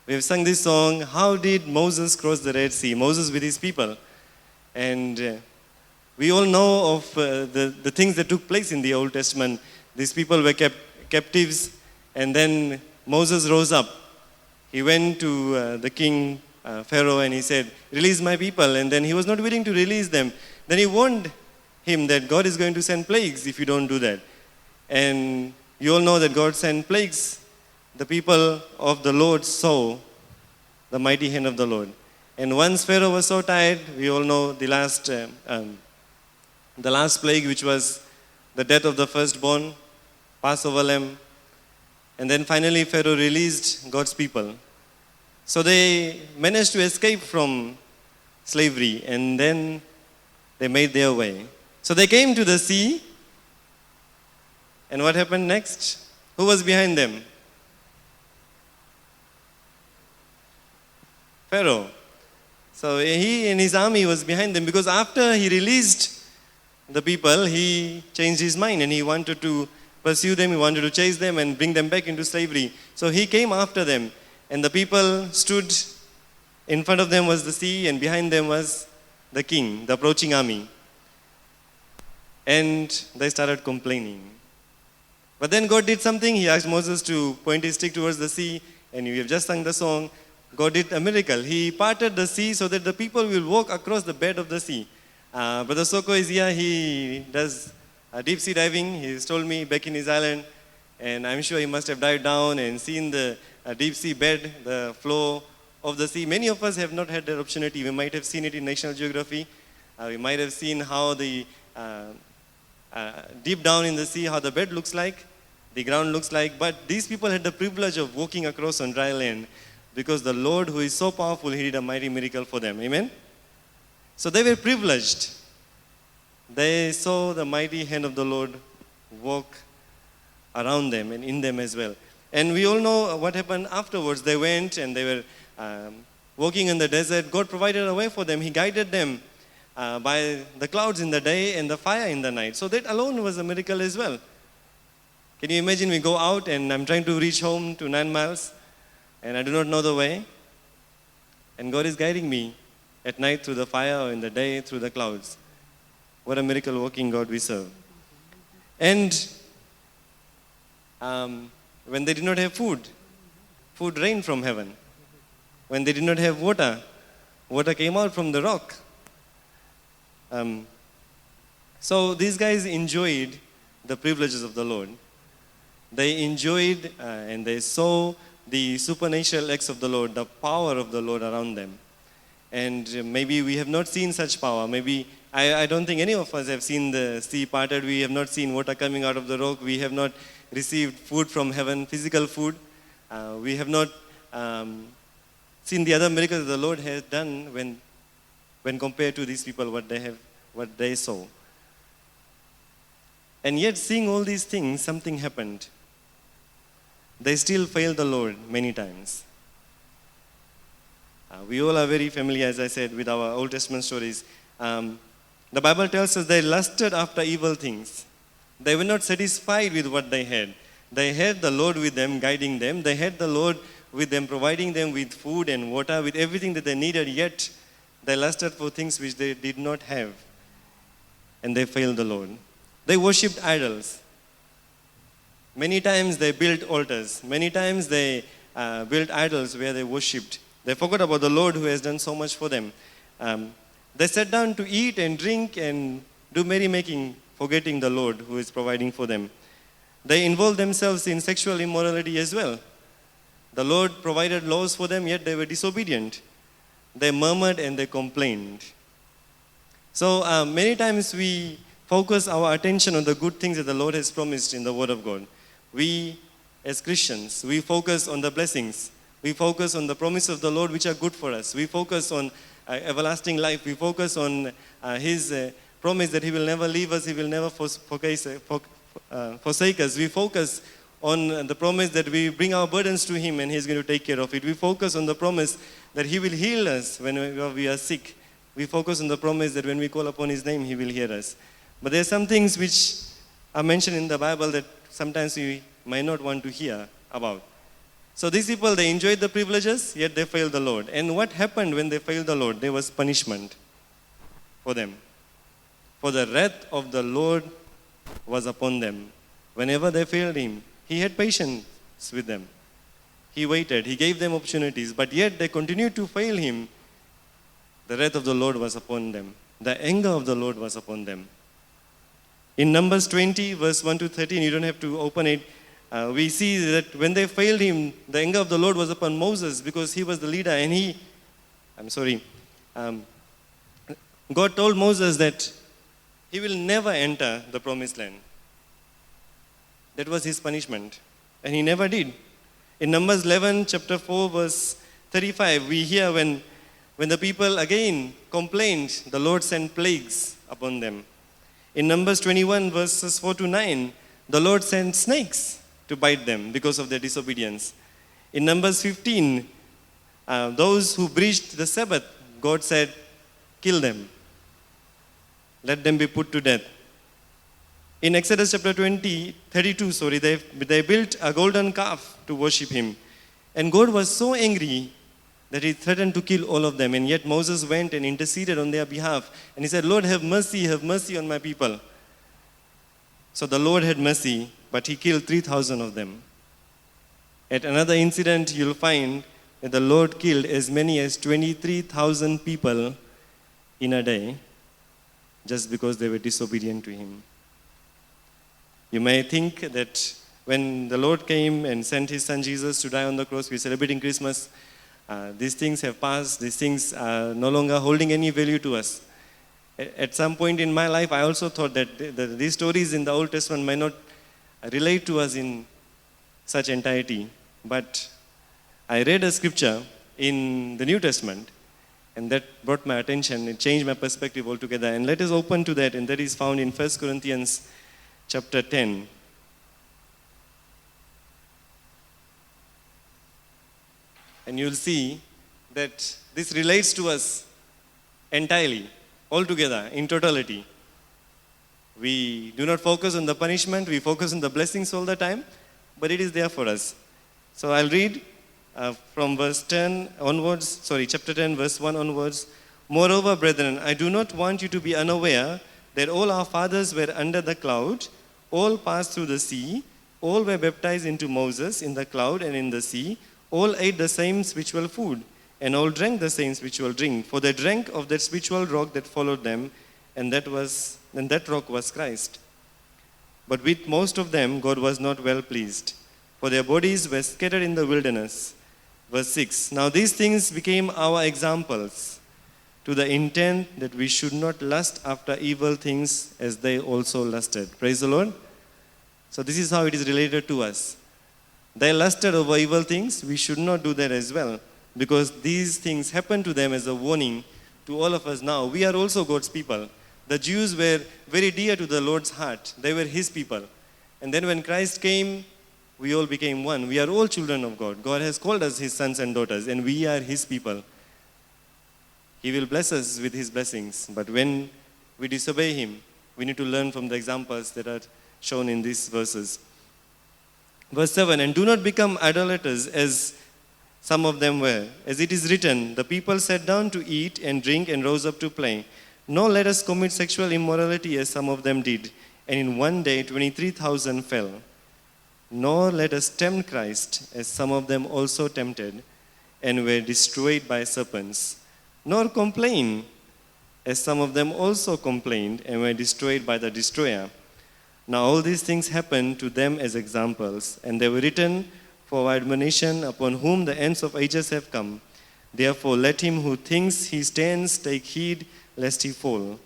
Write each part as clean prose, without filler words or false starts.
We have sung this song, how did Moses cross the Red Sea? Moses with his people. And we all know of the things that took place in the Old Testament. These people were kept captives, and then Moses rose up. He went to the king Pharaoh and he said, release my people. And then he was not willing to release them. Then he warned him that God is going to send plagues if you don't do that. And you all know that God sent plagues. The people of the Lord saw the mighty hand of the Lord. And once Pharaoh was so tired, we all know the last plague, which was the death of the firstborn, Passover lamb. And then finally Pharaoh released God's people. So they managed to escape from slavery, and then they made their way. So they came to the sea, and what happened next? Who was behind them? Pharaoh. So he and his army was behind them, because after he released the people, he changed his mind and he wanted to pursue them, he wanted to chase them and bring them back into slavery. So he came after them, and the people stood, in front of them was the sea, and behind them was the king, the approaching army. And they started complaining. But then God did something. He asked Moses to point his stick towards the sea, and we have just sung the song. God did a miracle. He parted the sea so that the people will walk across the bed of the sea. Brother Soko is here. He does deep sea diving. He's told me back in his island, and I'm sure he must have dived down and seen the deep sea bed, the flow of the sea. Many of us have not had that opportunity. We might have seen it in National Geography. We might have seen how the deep down in the sea, how the bed looks like, the ground looks like. But these people had the privilege of walking across on dry land, because the Lord, who is so powerful, He did a mighty miracle for them. Amen? So they were privileged. They saw the mighty hand of the Lord walk around them and in them as well. And we all know what happened afterwards. They went and they were walking in the desert. God provided a way for them. He guided them by the clouds in the day and the fire in the night. So that alone was a miracle as well. Can you imagine, we go out and I'm trying to reach home to 9 miles and I do not know the way, and God is guiding me at night through the fire, or in the day through the clouds. What a miracle working God we serve. And when they did not have food rained from heaven. When they did not have water came out from the rock. So these guys enjoyed the privileges of the Lord. They enjoyed and they saw the supernatural acts of the Lord, the power of the Lord around them. And maybe we have not seen such power. Maybe, I don't think any of us have seen the sea parted. We have not seen water coming out of the rock. We have not received food from heaven, physical food. We have not seen the other miracles the Lord has done when compared to these people, what they saw. And yet, seeing all these things, something happened. They still failed the Lord many times. We all are very familiar, as I said, with our Old Testament stories. The Bible tells us they lusted after evil things. They were not satisfied with what they had. They had the Lord with them, guiding them. They had the Lord with them, providing them with food and water, with everything that they needed, yet they lusted for things which they did not have. And they failed the Lord. They worshipped idols. Many times they built altars. Many times they built idols where they worshipped. They forgot about the Lord who has done so much for them. They sat down to eat and drink and do merrymaking, forgetting the Lord who is providing for them. They involved themselves in sexual immorality as well. The Lord provided laws for them, yet they were disobedient. They murmured and they complained. So many times we focus our attention on the good things that the Lord has promised in the Word of God. We, as Christians, we focus on the blessings. We focus on the promise of the Lord which are good for us. We focus on everlasting life. We focus on His promise that He will never leave us, He will never forsake us. We focus on the promise that we bring our burdens to Him and He's going to take care of it. We focus on the promise that He will heal us when we are sick. We focus on the promise that when we call upon His name, He will hear us. But there are some things which are mentioned in the Bible that sometimes we might not want to hear about. So these people, they enjoyed the privileges, yet they failed the Lord. And what happened when they failed the Lord? There was punishment for them. For the wrath of the Lord was upon them. Whenever they failed him, he had patience with them. He waited, he gave them opportunities, but yet they continued to fail him. The wrath of the Lord was upon them. The anger of the Lord was upon them. In Numbers 20, verse 1 to 13, you don't have to open it. We see that when they failed him, the anger of the Lord was upon Moses because he was the leader and God told Moses that he will never enter the promised land. That was his punishment. And he never did. In Numbers 11, chapter 4, verse 35, we hear when the people again complained, the Lord sent plagues upon them. In Numbers 21, verses 4 to 9, the Lord sent snakes to bite them because of their disobedience. In Numbers 15, those who breached the Sabbath, God said, kill them. Let them be put to death. In Exodus chapter 32, they built a golden calf to worship him. And God was so angry that he threatened to kill all of them. And yet Moses went and interceded on their behalf. And he said, Lord, have mercy on my people. So the Lord had mercy, but he killed 3,000 of them. At another incident, you'll find that the Lord killed as many as 23,000 people in a day just because they were disobedient to him. You may think that when the Lord came and sent his son Jesus to die on the cross, we're celebrating Christmas. These things have passed. These things are no longer holding any value to us. At some point in my life, I also thought that these stories in the Old Testament might not relate to us in such entirety. But I read a scripture in the New Testament, and that brought my attention. It changed my perspective altogether. And let us open to that, and that is found in 1 Corinthians chapter 10. And you'll see that this relates to us entirely, altogether, in totality. We do not focus on the punishment, we focus on the blessings all the time, but it is there for us. So I'll read from chapter 10, verse 1 onwards. Moreover, brethren, I do not want you to be unaware that all our fathers were under the cloud, all passed through the sea, all were baptized into Moses in the cloud and in the sea, all ate the same spiritual food, and all drank the same spiritual drink, for they drank of that spiritual rock that followed them, and that rock was Christ. But with most of them God was not well pleased, for their bodies were scattered in the wilderness. Verse 6, now these things became our examples, to the intent that we should not lust after evil things as they also lusted. Praise the Lord. So this is how it is related to us. They lusted over evil things. We should not do that as well, because these things happen to them as a warning to all of us now. We are also God's people. The Jews were very dear to the Lord's heart. They were his people. And then when Christ came, we all became one. We are all children of God. God has called us his sons and daughters, and we are his people. He will bless us with his blessings. But when we disobey him, we need to learn from the examples that are shown in these verses. Verse 7, and do not become idolaters as some of them were. As it is written, the people sat down to eat and drink and rose up to play. Nor let us commit sexual immorality as some of them did. And in one day 23,000 fell. Nor let us tempt Christ as some of them also tempted and were destroyed by serpents. Nor complain as some of them also complained and were destroyed by the destroyer. Now all these things happened to them as examples, and they were written for our admonition, upon whom the ends of ages have come. Therefore let him who thinks he stands take heed lest he fall.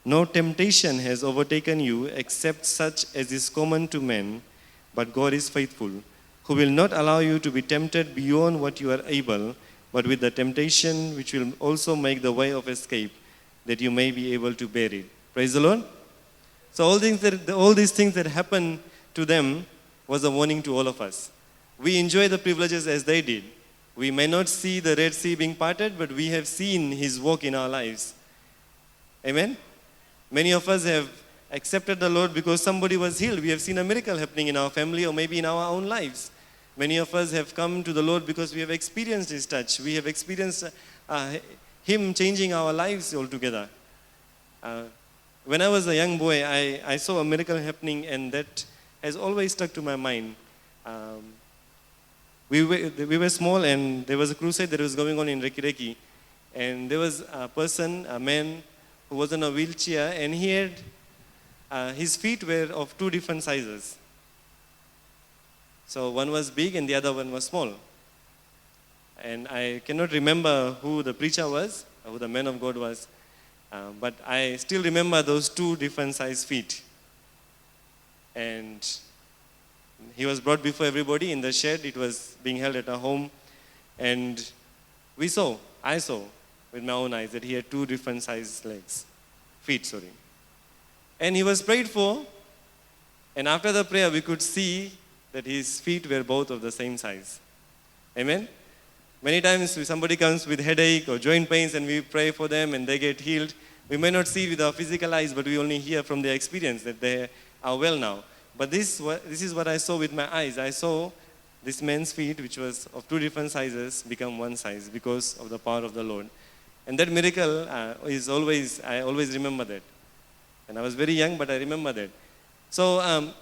No temptation has overtaken you except such as is common to men, but God is faithful, who will not allow you to be tempted beyond what you are able, but with the temptation which will also make the way of escape, that you may be able to bear it. Praise the Lord. So all these things that happened to them was a warning to all of us. We enjoy the privileges as they did. We may not see the Red Sea being parted, but we have seen his work in our lives. Amen? Many of us have accepted the Lord because somebody was healed. We have seen a miracle happening in our family or maybe in our own lives. Many of us have come to the Lord because we have experienced His touch. We have experienced Him changing our lives altogether. When I was a young boy, I saw a miracle happening, and that has always stuck to my mind. We were small, and there was a crusade that was going on in Reykjavik, and there was a man who was in a wheelchair, and he had his feet were of two different sizes. So one was big and the other one was small. And I cannot remember who the preacher was, who the man of God was, but I still remember those two different size feet. And he was brought before everybody in the shed. It was being held at a home. And I saw with my own eyes that he had two different size feet. And he was prayed for. And after the prayer, we could see that his feet were both of the same size. Amen? Many times somebody comes with headache or joint pains and we pray for them and they get healed. We may not see with our physical eyes, but we only hear from their experience that they are well now. But this is what I saw with my eyes. I saw this man's feet, which was of two different sizes, become one size because of the power of the Lord. And that miracle I always remember that. And I was very young, but I remember that. So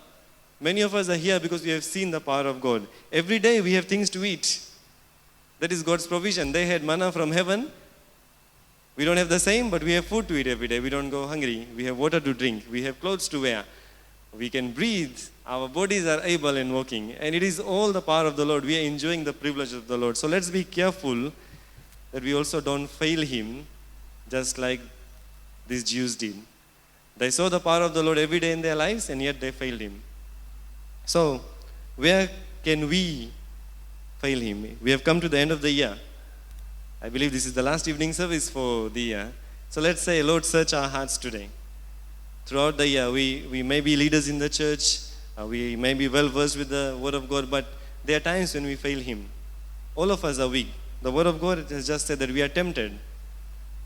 many of us are here because we have seen the power of God. Every day we have things to eat. That is God's provision. They had manna from heaven. We don't have the same, but we have food to eat every day. We don't go hungry. We have water to drink. We have clothes to wear. We can breathe. Our bodies are able and working. And it is all the power of the Lord. We are enjoying the privilege of the Lord. So let's be careful that we also don't fail Him just like these Jews did. They saw the power of the Lord every day in their lives, and yet they failed Him. So, where can we fail Him? We have come to the end of the year. I believe this is the last evening service for the year. So let's say, Lord, search our hearts today. Throughout the year, we may be leaders in the church. We may be well versed with the Word of God, but there are times when we fail Him. All of us are weak. The Word of God has just said that we are tempted,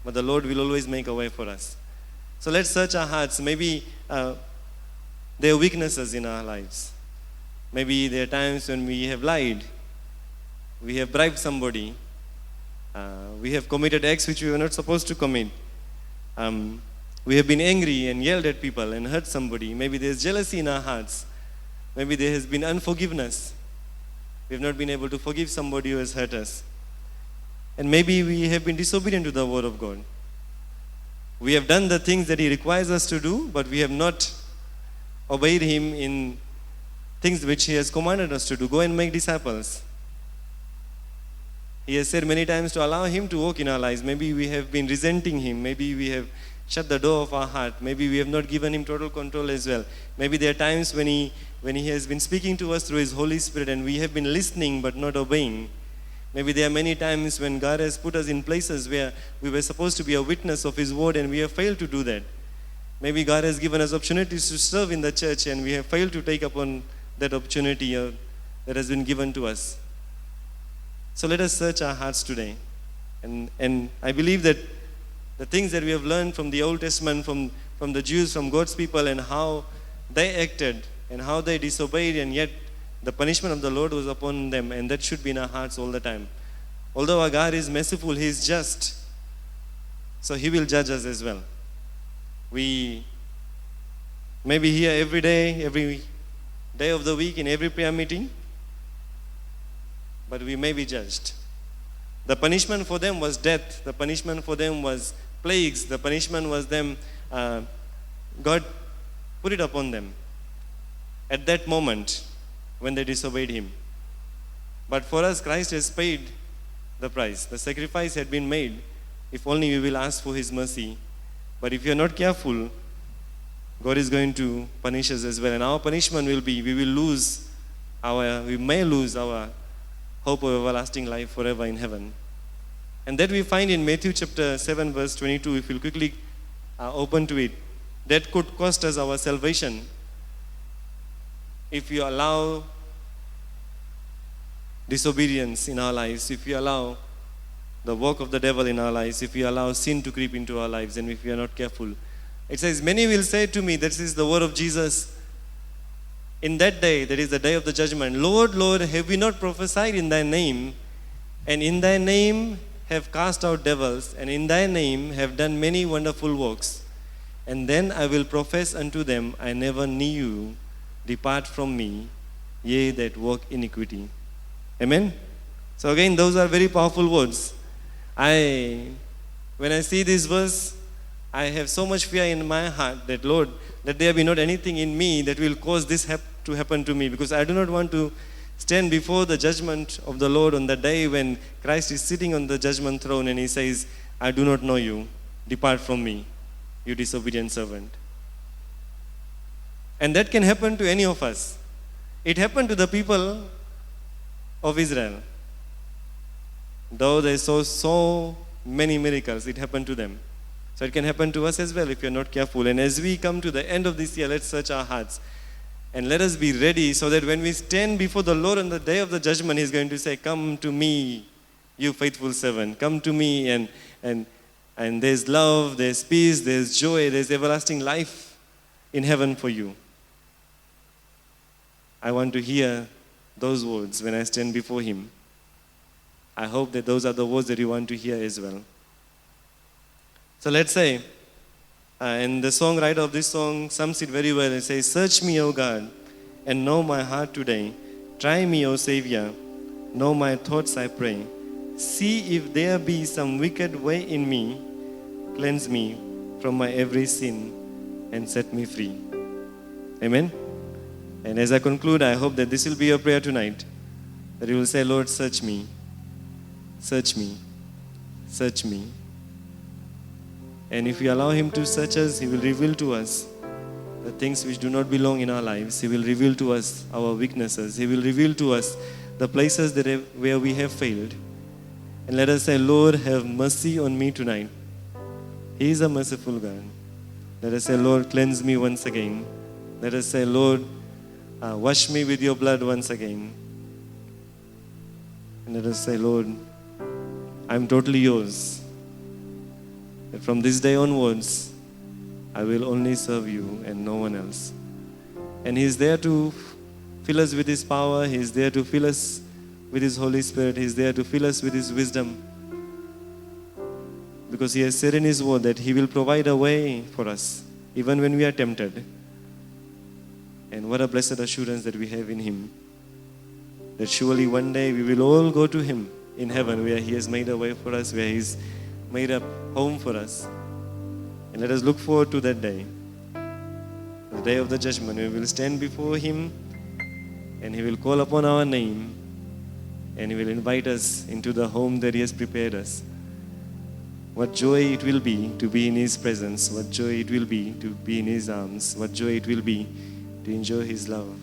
but the Lord will always make a way for us. So let's search our hearts. Maybe there are weaknesses in our lives. Maybe there are times when we have lied, we have bribed somebody, we have committed acts which we were not supposed to commit. We have been angry and yelled at people and hurt somebody. Maybe there's jealousy in our hearts. Maybe there has been unforgiveness. We have not been able to forgive somebody who has hurt us. And maybe we have been disobedient to the Word of God. We have done the things that He requires us to do, but we have not obeyed Him in things which He has commanded us to do. Go and make disciples. He has said many times to allow Him to work in our lives. Maybe we have been resenting Him. Maybe we have shut the door of our heart. Maybe we have not given Him total control as well. Maybe there are times when He has been speaking to us through His Holy Spirit and we have been listening but not obeying. Maybe there are many times when God has put us in places where we were supposed to be a witness of His Word and we have failed to do that. Maybe God has given us opportunities to serve in the church and we have failed to take upon that opportunity that has been given to us. So let us search our hearts today. And I believe that the things that we have learned from the Old Testament, from the Jews, from God's people, and how they acted and how they disobeyed, and yet the punishment of the Lord was upon them, and that should be in our hearts all the time. Although our God is merciful, He is just, so He will judge us as well. We may be here every day of the week, in every prayer meeting, but we may be judged. The punishment for them was death. The punishment for them was plagues. The punishment was them, God put it upon them at that moment when they disobeyed Him. But for us, Christ has paid the price. The sacrifice had been made. If only we will ask for His mercy. But if we are not careful, God is going to punish us as well. And our punishment will be, we may lose our hope of everlasting life forever in heaven. And that we find in Matthew chapter 7 verse 22, if you'll quickly open to it. That could cost us our salvation if you allow disobedience in our lives, if you allow the work of the devil in our lives, if you allow sin to creep into our lives, and if we are not careful. It says, many will say to me, this is the word of Jesus, in that day, that is the day of the judgment, Lord, Lord, have we not prophesied in thy name, and in thy name have cast out devils, and in thy name have done many wonderful works? And then I will profess unto them, I never knew you. Depart from me, ye that work iniquity. Amen? So again, those are very powerful words. When I see this verse, I have so much fear in my heart that, Lord, that there be not anything in me that will cause this to happen to me, because I do not want to stand before the judgment of the Lord on the day when Christ is sitting on the judgment throne and he says, I do not know you. Depart from me, you disobedient servant. And that can happen to any of us. It happened to the people of Israel. Though they saw so many miracles, it happened to them. So it can happen to us as well if you're not careful. And as we come to the end of this year, let's search our hearts. And let us be ready so that when we stand before the Lord on the day of the judgment, He's going to say, come to me, you faithful servant. Come to me, and there's love, there's peace, there's joy, there's everlasting life in heaven for you. I want to hear those words when I stand before Him. I hope that those are the words that you want to hear as well. So let's say, and the songwriter of this song sums it very well. It says, search me, O God, and know my heart today. Try me, O Savior, know my thoughts, I pray. See if there be some wicked way in me. Cleanse me from my every sin and set me free. Amen? And as I conclude, I hope that this will be your prayer tonight. That you will say, Lord, search me. Search me. Search me. And if we allow Him to search us, He will reveal to us the things which do not belong in our lives. He will reveal to us our weaknesses. He will reveal to us the places where we have failed. And let us say, Lord, have mercy on me tonight. He is a merciful God. Let us say, Lord, cleanse me once again. Let us say, Lord, wash me with your blood once again. And let us say, Lord, I'm totally yours. That from this day onwards, I will only serve you and no one else. And He is there to fill us with His power. He is there to fill us with His Holy Spirit. He is there to fill us with His wisdom. Because He has said in His word that He will provide a way for us, even when we are tempted. And what a blessed assurance that we have in Him. That surely one day we will all go to Him in heaven, where He has made a way for us, where He's made a home for us. And let us look forward to that day. The day of the judgment. We will stand before Him and He will call upon our name and He will invite us into the home that He has prepared us. What joy it will be to be in His presence. What joy it will be to be in His arms. What joy it will be to enjoy His love.